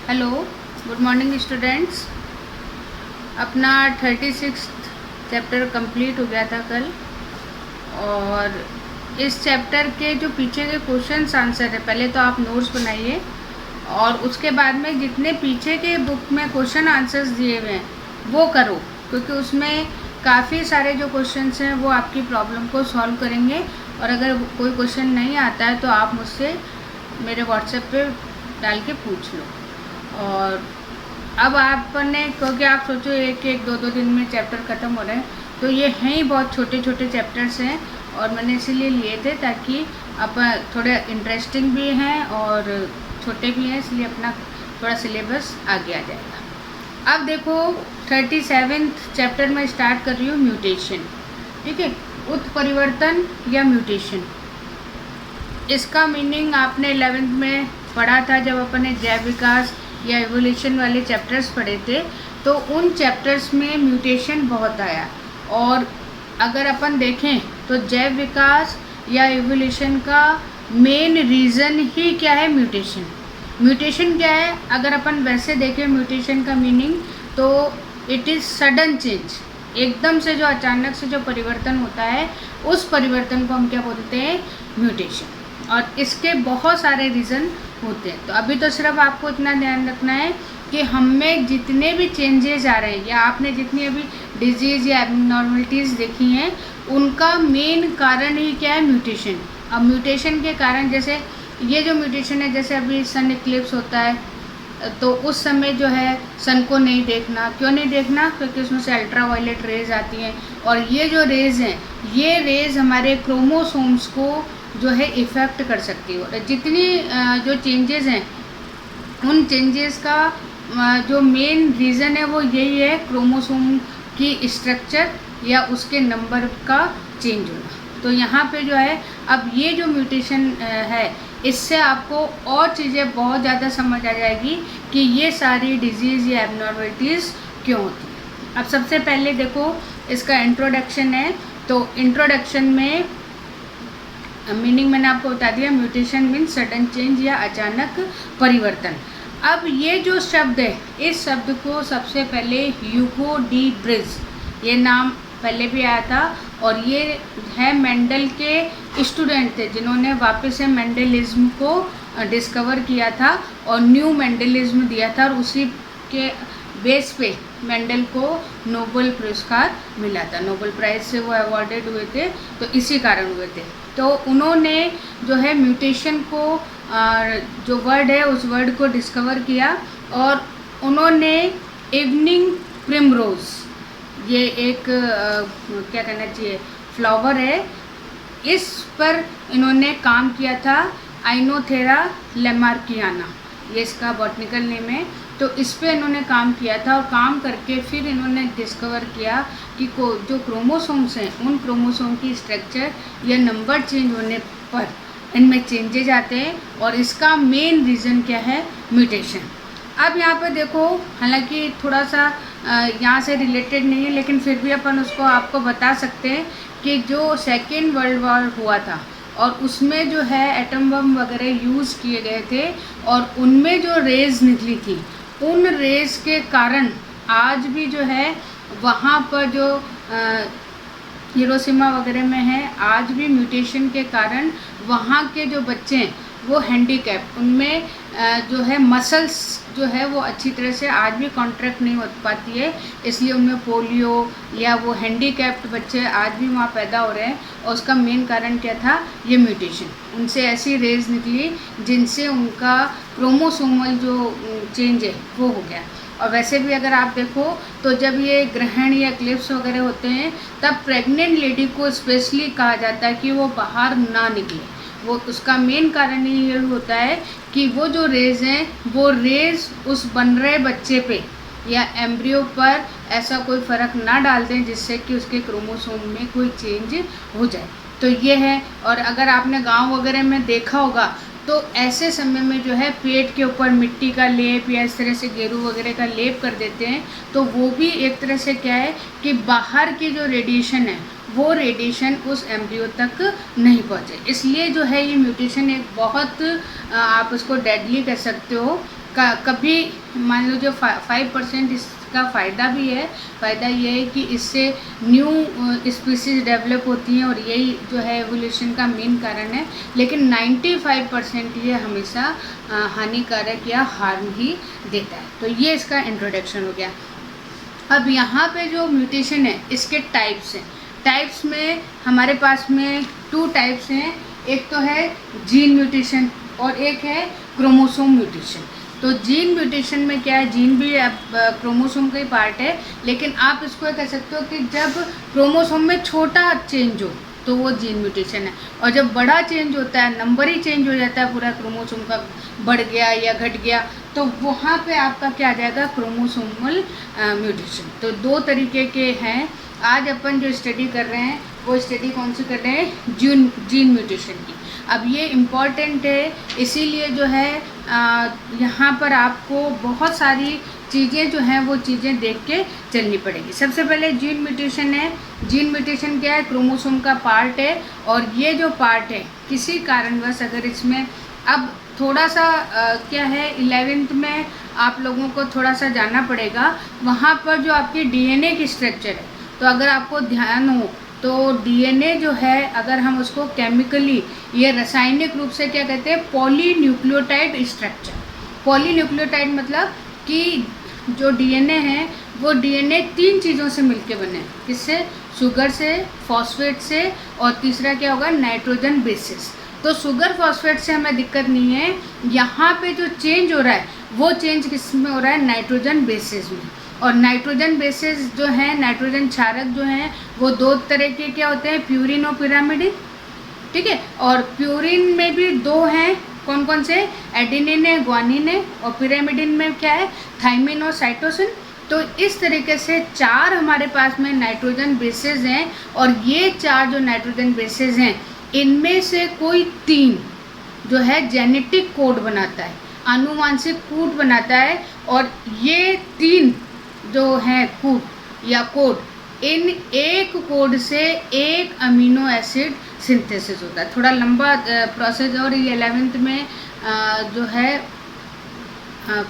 Hello, good morning students. अपना 36 chapter complete हो गया था कल, और इस चैप्टर के जो पीछे के क्वेश्चंस आंसर है, पहले तो आप नोट्स बनाइए और उसके बाद में जितने पीछे के बुक में क्वेश्चन आंसर्स दिए हुए हैं वो करो, क्योंकि उसमें काफ़ी सारे जो क्वेश्चंस हैं वो आपकी प्रॉब्लम को सॉल्व करेंगे। और अगर कोई क्वेश्चन नहीं आता है तो आप मुझसे मेरे व्हाट्सएप पे डाल के पूछ लो। और अब आपने, क्योंकि आप सोचो एक एक दो दो दिन में चैप्टर ख़त्म हो रहे हैं, तो ये हैं ही बहुत छोटे छोटे चैप्टर्स हैं, और मैंने इसीलिए लिए थे ताकि अपन थोड़े इंटरेस्टिंग भी हैं और छोटे भी हैं, इसलिए अपना थोड़ा सिलेबस आगे आ जाएगा। अब देखो 37 चैप्टर में स्टार्ट कर रही हूँ, म्यूटेशन। ठीक है, उत्परिवर्तन या म्यूटेशन, इसका मीनिंग आपने 11th में पढ़ा था जब अपन ने जैव विकास या एवोल्यूशन वाले चैप्टर्स पढ़े थे। तो उन चैप्टर्स में म्यूटेशन बहुत आया, और अगर अपन देखें तो जैव विकास या एवोल्यूशन का मेन रीज़न ही क्या है, म्यूटेशन। म्यूटेशन क्या है, अगर अपन वैसे देखें म्यूटेशन का मीनिंग, तो इट इज़ सडन चेंज, एकदम से जो अचानक से जो परिवर्तन होता है, उस परिवर्तन को हम क्या बोलते हैं, म्यूटेशन। और इसके बहुत सारे रीज़न होते हैं। तो अभी तो सिर्फ आपको इतना ध्यान रखना है कि हम में जितने भी चेंजेस आ रहे हैं, या आपने जितनी अभी डिजीज़ या एबनॉर्मलिटीज़ देखी हैं, उनका मेन कारण ही क्या है, म्यूटेशन। अब म्यूटेशन के कारण, जैसे ये जो म्यूटेशन है, जैसे अभी सन इक्लिप्स होता है, तो उस समय जो है सन को नहीं देखना। क्यों नहीं देखना, क्योंकि उसमें से अल्ट्रा वायलेट रेज आती हैं, और ये जो रेज हैं, ये रेज हमारे क्रोमोसोम्स को जो है इफ़ेक्ट कर सकती है। और जितनी जो चेंजेस हैं, उन चेंजेस का जो मेन रीज़न है वो यही है, क्रोमोसोम की स्ट्रक्चर या उसके नंबर का चेंज होना। तो यहाँ पे जो है, अब ये जो म्यूटेशन है, इससे आपको और चीज़ें बहुत ज़्यादा समझ आ जाएगी कि ये सारी डिजीज़ या एबनॉर्मलिटीज़ क्यों होती हैं। अब सबसे पहले देखो, इसका इंट्रोडक्शन है। तो इंट्रोडक्शन में मीनिंग मैंने आपको बता दिया, म्यूटेशन मीन्स सडन चेंज या अचानक परिवर्तन। अब ये जो शब्द है, इस शब्द को सबसे पहले ह्यूगो डी ब्रिज, ये नाम पहले भी आया था, और ये है मेंडल के स्टूडेंट थे जिन्होंने वापस से मेंडलिज्म को डिस्कवर किया था और न्यू मेंडलिज्म दिया था, और उसी के बेस पे मेंडल को नोबेल पुरस्कार मिला था। नोबेल प्राइज़ से वो अवॉर्डेड हुए थे, तो इसी कारण हुए थे। तो उन्होंने जो है म्यूटेशन को, जो वर्ड है, उस वर्ड को डिस्कवर किया, और उन्होंने इवनिंग प्रिमरोज़, ये एक क्या कहना चाहिए, फ्लावर है, इस पर इन्होंने काम किया था। आइनोथेरा लेमार्कियाना, ये इसका बॉटनिकल नेम है। तो इस पे इन्होंने काम किया था, और काम करके फिर इन्होंने डिस्कवर किया कि जो क्रोमोसोम्स हैं, उन क्रोमोसोम की स्ट्रक्चर या नंबर चेंज होने पर इनमें चेंजेज आते हैं, और इसका मेन रीज़न क्या है, म्यूटेशन। अब यहाँ पर देखो, हालांकि थोड़ा सा यहाँ से रिलेटेड नहीं है, लेकिन फिर भी अपन उसको आपको बता सकते हैं कि जो सेकेंड वर्ल्ड वॉर हुआ था, और उसमें जो है एटम बम वगैरह यूज़ किए गए थे, और उनमें जो रेज़ निकली थी, उन रेज़ के कारण आज भी जो है वहाँ पर जो हिरोशिमा वगैरह में है, आज भी म्यूटेशन के कारण वहाँ के जो बच्चे हैं वो हैंडीकैप, उनमें जो है मसल्स जो है वो अच्छी तरह से आज भी कॉन्ट्रैक्ट नहीं हो पाती है, इसलिए उनमें पोलियो या वो हैंडीकैप्ड बच्चे आज भी वहाँ पैदा हो रहे हैं। और उसका मेन कारण क्या था, ये म्यूटेशन। उनसे ऐसी रेज निकली जिनसे उनका क्रोमोसोमल जो चेंज है वो हो गया। और वैसे भी अगर आप देखो तो जब ये ग्रहण या क्लिप्स वगैरह होते हैं, तब प्रेग्नेंट लेडी को स्पेशली कहा जाता है कि वो बाहर ना निकले। वो उसका मेन कारण ये होता है कि वो जो रेज़ हैं, वो रेज़ उस बन रहे बच्चे पे या एम्ब्रियो पर ऐसा कोई फ़र्क ना डाल दें जिससे कि उसके क्रोमोसोम में कोई चेंज हो जाए। तो ये है। और अगर आपने गांव वगैरह में देखा होगा, तो ऐसे समय में जो है पेट के ऊपर मिट्टी का लेप या इस तरह से गेरू वगैरह का लेप कर देते हैं, तो वो भी एक तरह से क्या है कि बाहर की जो रेडिएशन है, वो रेडिएशन उस एम्ब्रियो तक नहीं पहुँचे। इसलिए जो है ये म्यूटेशन एक बहुत आप उसको डेडली कह सकते हो, कभी मान लो जो 5% इसका फ़ायदा भी है। फ़ायदा ये है कि इससे न्यू स्पीसीज डेवलप होती हैं और यही जो है एवोल्यूशन का मेन कारण है। लेकिन 95% ये हमेशा हानिकारक या हार्म ही देता है। तो ये इसका इंट्रोडक्शन हो गया। अब यहाँ पे जो म्यूटेशन है इसके टाइप्स हैं। टाइप्स में हमारे पास में 2 टाइप्स हैं। एक तो है जीन म्यूटेशन और एक है क्रोमोसोम म्यूटेशन। तो जीन म्यूटेशन में क्या है, जीन भी क्रोमोसोम का ही पार्ट है, लेकिन आप इसको कह सकते हो कि जब क्रोमोसोम में छोटा चेंज हो तो वो जीन म्यूटेशन है, और जब बड़ा चेंज होता है, नंबर ही चेंज हो जाता है पूरा क्रोमोसोम का, बढ़ गया या घट गया, तो वहाँ पे आपका क्या आ जाएगा, क्रोमोसोमल म्यूटेशन। तो 2 तरीके के हैं। आज अपन जो स्टडी कर रहे हैं वो स्टडी कौन सी कर रहे हैं, जीन म्यूटेशन की। अब ये इम्पॉर्टेंट है, इसीलिए जो है यहाँ पर आपको बहुत सारी चीज़ें जो हैं वो चीज़ें देख के चलनी पड़ेगी। सबसे पहले जीन म्यूटेशन है। जीन म्यूटेशन क्या है, क्रोमोसोम का पार्ट है, और ये जो पार्ट है किसी कारणवश अगर इसमें, अब थोड़ा सा क्या है, 11th में आप लोगों को थोड़ा सा जानना पड़ेगा, वहाँ पर जो आपकी डीएनए की स्ट्रक्चर है, तो अगर आपको ध्यान हो तो डीएनए जो है अगर हम उसको केमिकली या रासायनिक रूप से क्या कहते हैं, पॉलीन्यूक्लियोटाइड स्ट्रक्चर। पॉलीन्यूक्लियोटाइड मतलब कि जो डीएनए है वो डीएनए 3 चीज़ों से मिलके बने हैं। किससे, शुगर से, फॉस्फेट से, और तीसरा क्या होगा, नाइट्रोजन बेसिस। तो शुगर फॉस्फेट से हमें दिक्कत नहीं है, यहाँ पे जो चेंज हो रहा है वो चेंज किस में हो रहा है, नाइट्रोजन बेसिस में। और नाइट्रोजन बेसिस जो है, नाइट्रोजन क्षारक जो हैं वो 2 तरह के क्या होते हैं, प्यूरिन और पिरामिडिन, ठीक है। और प्यूरिन में भी 2 हैं, कौन कौन से, एडेनिन है, ग्वानिन है, और पिरामिडिन में क्या है, थाइमिन और साइटोसिन। तो इस तरीके से 4 हमारे पास में नाइट्रोजन बेसिस हैं, और ये 4 जो नाइट्रोजन बेसिस हैं इनमें से कोई 3 जो है जेनेटिक कोड बनाता है, आनुवांशिक कोड बनाता है, और ये 3 जो है कोड या कोड, इन एक कोड से एक अमीनो एसिड सिंथेसिस होता है। थोड़ा लंबा प्रोसेस, और ये 11th में जो है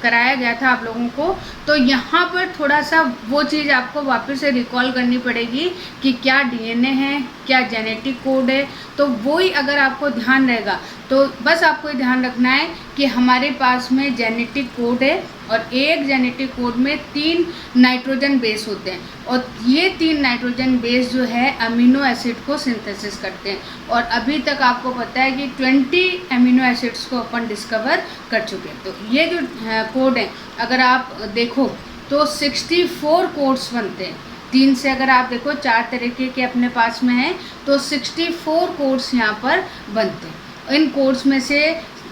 कराया गया था आप लोगों को। तो यहाँ पर थोड़ा सा वो चीज़ आपको वापस से रिकॉल करनी पड़ेगी कि क्या डीएनए है, क्या जेनेटिक कोड है। तो वही अगर आपको ध्यान रहेगा तो बस आपको ये ध्यान रखना है कि हमारे पास में जेनेटिक कोड है, और एक जेनेटिक कोड में 3 नाइट्रोजन बेस होते हैं, और ये 3 नाइट्रोजन बेस जो है अमीनो एसिड को सिंथेसिस करते हैं। और अभी तक आपको पता है कि 20 अमीनो एसिड्स को अपन डिस्कवर कर चुके हैं। तो ये जो कोड है अगर आप देखो तो 64 कोड्स बनते हैं। 3 से अगर आप देखो 4 तरीके के अपने पास में हैं, तो 64 कोड्स यहाँ पर बनते हैं। इन कोड्स में से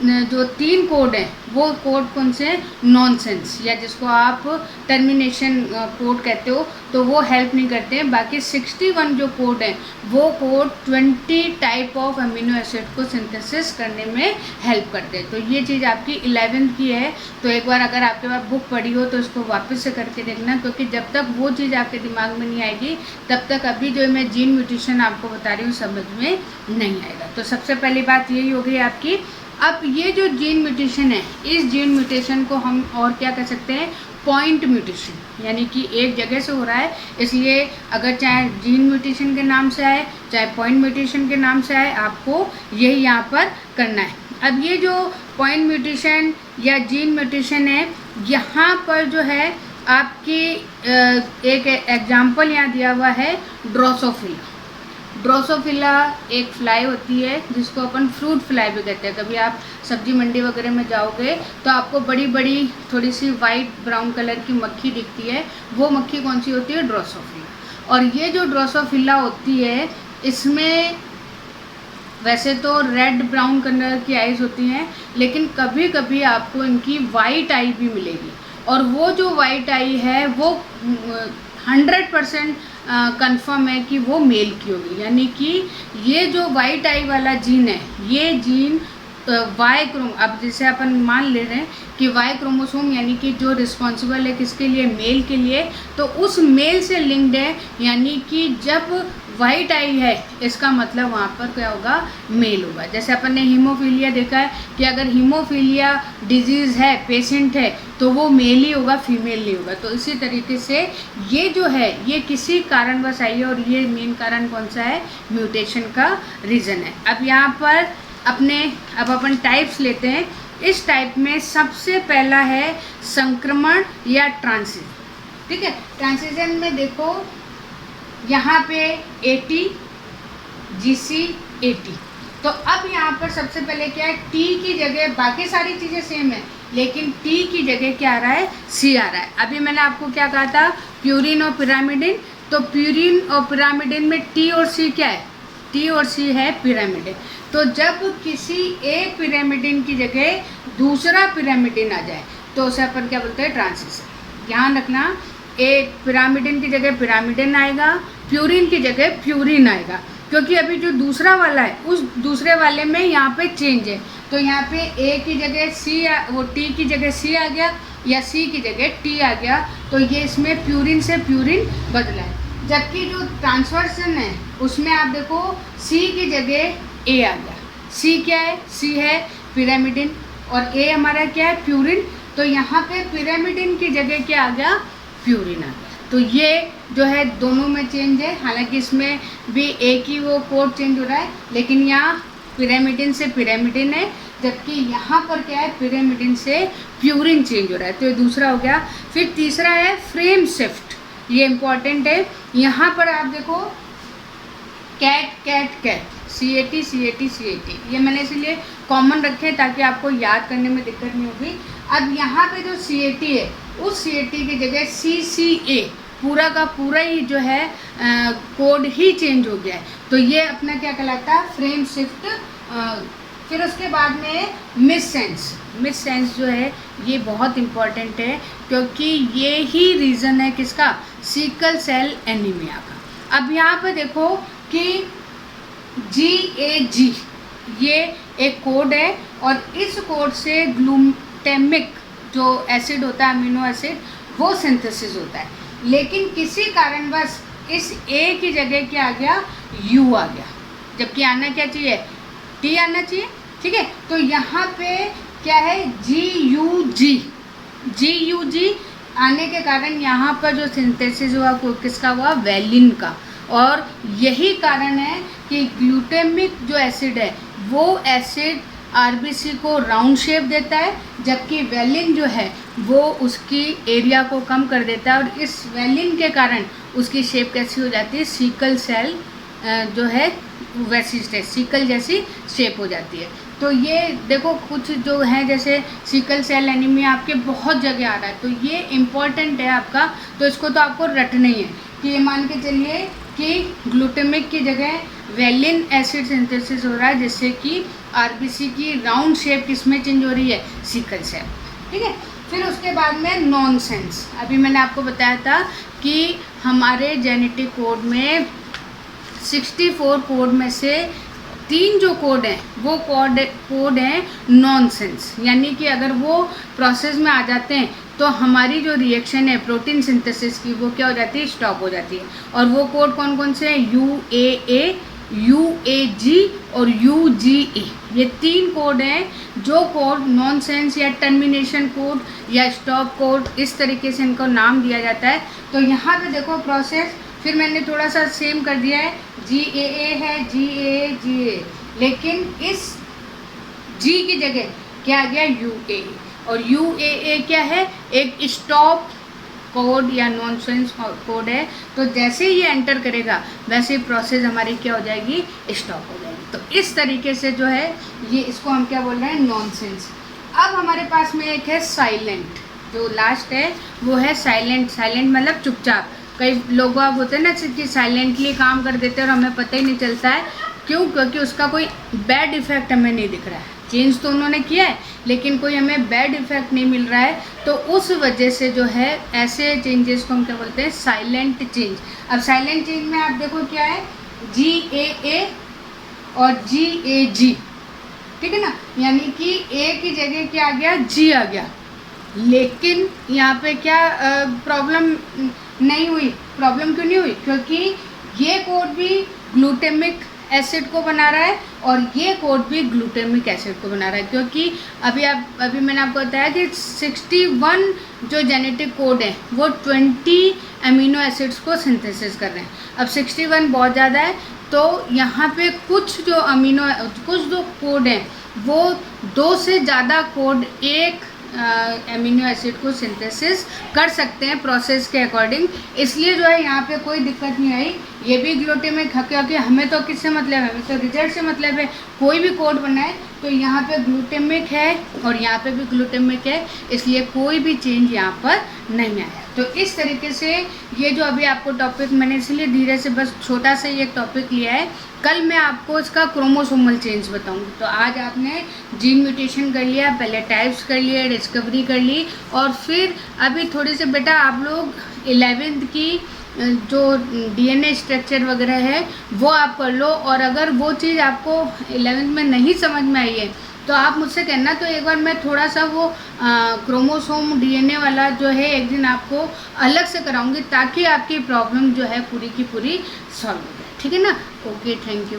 जो 3 कोड हैं वो कोड कौन से, नॉनसेंस, या जिसको आप टर्मिनेशन कोड कहते हो, तो वो हेल्प नहीं करते हैं। बाकी 61 जो कोड हैं वो code 20 type of amino acid को सिंथेसिस करने में हेल्प करते हैं। तो ये चीज़ आपकी 11th की है। तो एक बार अगर आपके पास बुक पढ़ी हो तो इसको वापस से करके देखना, क्योंकि जब तक वो चीज़ आपके दिमाग में नहीं आएगी तब तक अभी जो मैं जीन म्यूटेशन आपको बता रही हूँ समझ में नहीं आएगा। तो सबसे पहली बात यही हो गई आपकी। अब ये जो जीन म्यूटेशन है, इस जीन म्यूटेशन को हम और क्या कह सकते हैं, पॉइंट म्यूटेशन, यानी कि एक जगह से हो रहा है, इसलिए अगर चाहे जीन म्यूटेशन के नाम से आए चाहे पॉइंट म्यूटेशन के नाम से आए, आपको यही यहाँ पर करना है। अब ये जो पॉइंट म्यूटेशन या जीन म्यूटेशन है, यहाँ पर जो है आपकी एक एग्जाम्पल यहाँ दिया हुआ है, ड्रोसोफिला। ड्रोसोफिला एक फ्लाई होती है जिसको अपन फ्रूट फ्लाई भी कहते हैं। कभी आप सब्जी मंडी वगैरह में जाओगे तो आपको बड़ी बड़ी थोड़ी सी वाइट ब्राउन कलर की मक्खी दिखती है, वो मक्खी कौन सी होती है, ड्रोसोफिला। और ये जो ड्रोसोफिला होती है इसमें वैसे तो रेड ब्राउन कलर की आइज़ होती हैं, लेकिन कभी कभी आपको इनकी वाइट आई भी मिलेगी, और वो जो वाइट आई है वो 100% कंफर्म है कि वो मेल की होगी। यानी कि ये जो वाइट आई वाला जीन है, ये जीन वाई क्रोम, अब जैसे अपन मान ले रहे हैं कि वाई क्रोमोसोम यानी कि जो रिस्पॉन्सिबल है किसके लिए, मेल के लिए, तो उस मेल से लिंक्ड है। यानी कि जब वाइट आई है इसका मतलब वहाँ पर क्या होगा, मेल होगा। जैसे अपन ने हीमोफीलिया देखा है कि अगर हीमोफीलिया डिजीज़ है, पेशेंट है, तो वो मेल ही होगा, फीमेल नहीं होगा। तो इसी तरीके से ये जो है ये किसी कारणवश आई है, और ये मेन कारण कौन सा है, म्यूटेशन का रीज़न है। अब यहाँ पर अब अपन टाइप्स लेते हैं। इस टाइप में सबसे पहला है संक्रमण या ट्रांसिशन। ठीक है, ट्रांसिशन में देखो यहाँ पे AT GC AT। तो अब यहाँ पर सबसे पहले क्या है, T की जगह बाकी सारी चीज़ें सेम है, लेकिन T की जगह क्या आ रहा है, C आ रहा है। अभी मैंने आपको क्या कहा था, प्यूरिन और पिरामिडिन। तो प्यूरिन और पिरामिडिन में T और C क्या है, T और C है पिरामिडिन। तो जब किसी एक पिरामिडिन की जगह दूसरा पिरामिडिन आ जाए तो उसे अपन क्या बोलते हैं, ट्रांसिशन। ध्यान रखना, एक पिरामिडिन की जगह पिरामिडिन आएगा, प्यूरिन की जगह प्यूरिन आएगा, क्योंकि अभी जो दूसरा वाला है उस दूसरे वाले में यहाँ पे चेंज है। तो यहाँ पे A की जगह T की जगह C आ गया, या C की जगह T आ गया, तो ये इसमें प्यूरिन से प्यूरिन बदला है। जबकि जो ट्रांसवर्सन है उसमें आप देखो C की जगह A आ गया। C क्या है, C है पिरामिडिन, और A हमारा क्या है, प्यूरिन। तो यहाँ पे पिरामिडिन की जगह क्या आ गया, प्यूरिन आ गया। तो ये जो है दोनों में चेंज है, हालांकि इसमें भी एक ही वो कोड चेंज हो रहा है, लेकिन यहाँ पिरामिडिन से पिरामिडिन है, जबकि यहाँ पर क्या है, पिरामिडिन से प्यूरिन चेंज हो रहा है। तो ये दूसरा हो गया। फिर तीसरा है फ्रेम शिफ्ट, ये इम्पॉर्टेंट है। यहाँ पर आप देखो cat cat cat, CAT CAT CAT, ये मैंने इसलिए कॉमन रखे ताकि आपको याद करने में दिक्कत नहीं होगी। अब यहाँ पे जो CAT है उस CAT की जगह CCA, पूरा का पूरा ही जो है कोड ही चेंज हो गया है। तो ये अपना क्या कहलाता है, फ्रेम शिफ्ट। फिर उसके बाद में मिस सेंस जो है ये बहुत इम्पॉर्टेंट है, क्योंकि ये ही रीज़न है किसका, सिकल सेल एनीमिया का। अब यहाँ पे देखो कि GAG ये एक कोड है, और इस कोड से ग्लूटेमिक जो एसिड होता है, अमीनो एसिड, वो सिंथेसिस होता है। लेकिन किसी कारणवश इस A की जगह क्या आ गया, U आ गया, जबकि आना क्या चाहिए, T आना चाहिए। ठीक है, तो यहाँ पे क्या है, GUG आने के कारण यहाँ पर जो सिंथेसिस हुआ किसका हुआ, वैलिन का। और यही कारण है कि ग्लूटेमिक जो एसिड है वो एसिड RBC को राउंड शेप देता है, जबकि वैलिन जो है वो उसकी एरिया को कम कर देता है, और इस वैलिन के कारण उसकी शेप कैसी हो जाती है, सिकल सेल जो है वैसी सिकल जैसी शेप हो जाती है। तो ये देखो कुछ जो है, जैसे सिकल सेल एनीमिया आपके बहुत जगह आ रहा है, तो ये इम्पॉर्टेंट है आपका। तो इसको तो आपको रटना ही है कि ये मान के चलिए कि ग्लूटेमिक की जगह वैलिन एसिड सिंथेसिस हो रहा है, जिससे कि RBC की राउंड शेप किसमें चेंज हो रही है, सिकल सेल। ठीक है, फिर उसके बाद में नॉनसेंस। अभी मैंने आपको बताया था कि हमारे जेनेटिक कोड में 64 कोड में से 3 जो कोड हैं वो कोड हैं नॉनसेंस, यानी कि अगर वो प्रोसेस में आ जाते हैं तो हमारी जो रिएक्शन है प्रोटीन सिंथेसिस की वो क्या हो जाती है, स्टॉप हो जाती है। और वो कोड कौन कौन से हैं, UAA, UAG और UGA। ये 3 कोड हैं जो कोड नॉनसेंस या टर्मिनेशन कोड या स्टॉप कोड, इस तरीके से इनको नाम दिया जाता है। तो यहाँ पे देखो प्रोसेस, फिर मैंने थोड़ा सा सेम कर दिया है, GAA है, GAA, लेकिन इस G की जगह क्या आ गया, UAA। और UAA क्या है, एक स्टॉप कोड या नॉनसेंस कोड है। तो जैसे ही ये एंटर करेगा वैसे ही प्रोसेस हमारी क्या हो जाएगी, स्टॉप हो जाएगी। तो इस तरीके से जो है ये, इसको हम क्या बोल रहे हैं, नॉनसेंस। अब हमारे पास में एक है साइलेंट, जो लास्ट है वो है साइलेंट। साइलेंट मतलब चुपचाप। कई लोग आप होते हैं ना कि साइलेंटली काम कर देते हैं और हमें पता ही नहीं चलता है, क्यों, क्योंकि उसका कोई बैड इफ़ेक्ट हमें नहीं दिख रहा है। चेंज तो उन्होंने किया है लेकिन कोई हमें बैड इफ़ेक्ट नहीं मिल रहा है, तो उस वजह से जो है ऐसे चेंजेस को हम क्या बोलते हैं, साइलेंट चेंज। अब साइलेंट चेंज में आप देखो क्या है, GAA और GAG, ठीक है ना, यानी कि A की जगह क्या आ गया, G आ गया। लेकिन यहाँ पे क्या प्रॉब्लम नहीं हुई, प्रॉब्लम क्यों नहीं हुई, क्योंकि ये कोड भी ग्लूटामिक एसिड को बना रहा है और ये कोड भी ग्लूटामिक एसिड को बना रहा है, क्योंकि अभी मैंने आपको बताया कि 61 जो जेनेटिक कोड है वो 20 अमीनो एसिड्स को सिंथेसिस कर रहे हैं। अब 61 बहुत ज़्यादा है, तो यहाँ पे कुछ जो कोड हैं वो 2 से ज़्यादा कोड एक अमीनो एसिड को सिंथेसिस कर सकते हैं प्रोसेस के अकॉर्डिंग। इसलिए जो है यहाँ पे कोई दिक्कत नहीं आई। ये भी ग्लूटामिक है, क्योंकि हमें तो किससे मतलब है, हमें तो रिजल्ट से मतलब है। कोई भी कोड बनाए तो यहाँ पे ग्लूटामिक है और यहाँ पे भी ग्लूटामिक है, इसलिए कोई भी चेंज यहाँ पर नहीं आया। तो इस तरीके से ये जो अभी आपको टॉपिक मैंने इसलिए धीरे से बस छोटा सा ये टॉपिक लिया है, कल मैं आपको इसका क्रोमोसोमल चेंज बताऊंगी। तो आज आपने जीन म्यूटेशन कर लिया, पहले टाइप्स कर लिया, डिस्कवरी कर ली, और फिर अभी थोड़ी से बेटा आप लोग 11th की जो डीएनए स्ट्रक्चर वगैरह है वो आप कर लो। और अगर वो चीज़ आपको 11th में नहीं समझ में आई है तो आप मुझसे कहना, तो एक बार मैं थोड़ा सा वो क्रोमोसोम डीएनए वाला जो है एक दिन आपको अलग से कराऊंगी, ताकि आपकी प्रॉब्लम जो है पूरी की पूरी सॉल्व हो जाए। ठीक है ना? Okay, thank you.